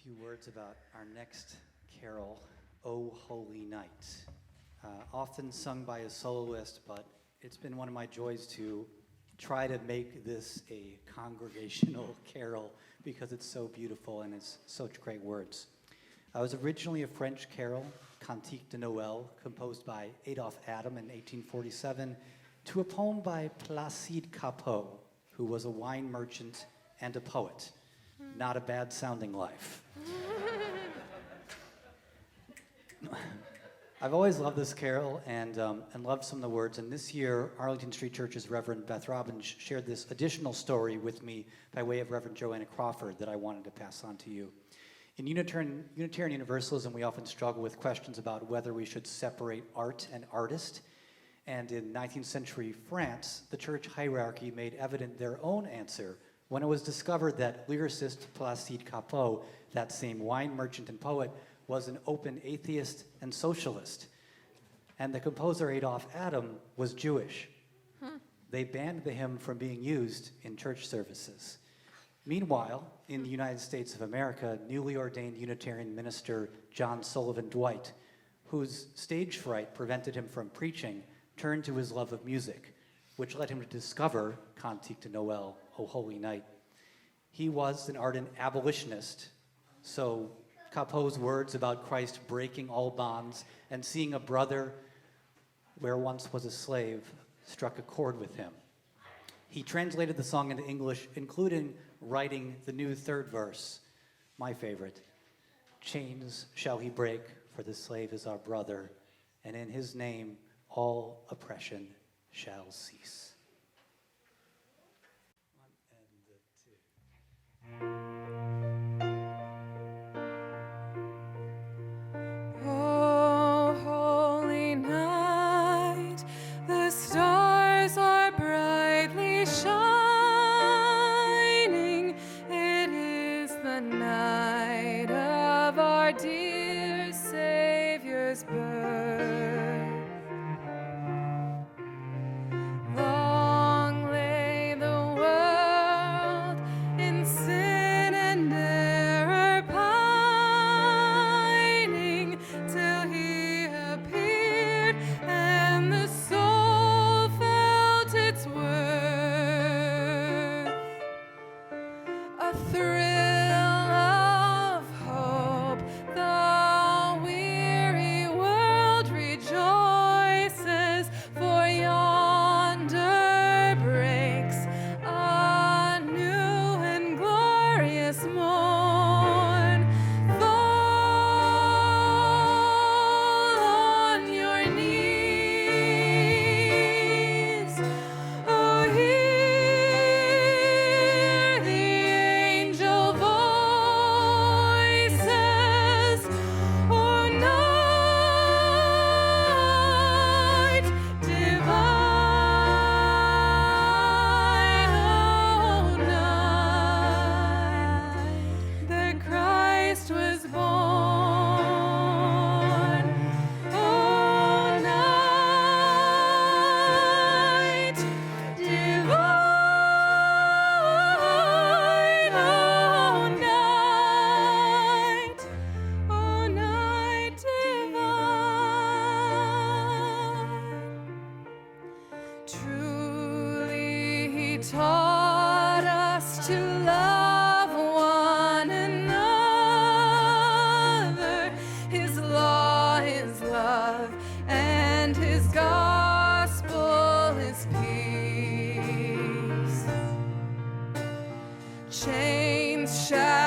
few words about our next carol, O Holy Night. Often sung by a soloist, but it's been one of my joys to try to make this a congregational carol because it's so beautiful and it's such great words. It was originally a French carol, Cantique de Noël, composed by Adolphe Adam in 1847, to a poem by Placide Cappeau, who was a wine merchant and a poet. Not a bad sounding life. I've always loved this carol and loved some of the words, and this year Arlington Street Church's Reverend Beth Robbins shared this additional story with me by way of Reverend Joanna Crawford that I wanted to pass on to you. In Unitarian Universalism, we often struggle with questions about whether we should separate art and artist, and in 19th century France, the church hierarchy made evident their own answer when it was discovered that lyricist Placide Cappeau, that same wine merchant and poet, was an open atheist and socialist. And the composer Adolphe Adam was Jewish. They banned the hymn from being used in church services. Meanwhile, in the United States of America, newly ordained Unitarian minister John Sullivan Dwight, whose stage fright prevented him from preaching, turned to his love of music, which led him to discover Cantique de Noël, O Holy Night. He was an ardent abolitionist, so Cappeau's words about Christ breaking all bonds and seeing a brother where once was a slave struck a chord with him. He translated the song into English, including writing the new third verse, my favorite. Chains shall he break, for the slave is our brother, and in his name all oppression shall cease. Oh, holy night, the stars are brightly shining. It is the night of our dear Savior's birth. Long lay the world in sin and error pining, till he appeared and the soul felt its worth. A thrill of hope, the weary world rejoices, for yonder breaks a new and glorious morn. Fall on your knees, oh, hear the angel voices, oh, night divine, oh, night that Christ was born, oh, night divine, oh, night divine. Truly he taught us to love one another. His law is love, and his gospel is peace. Chains shall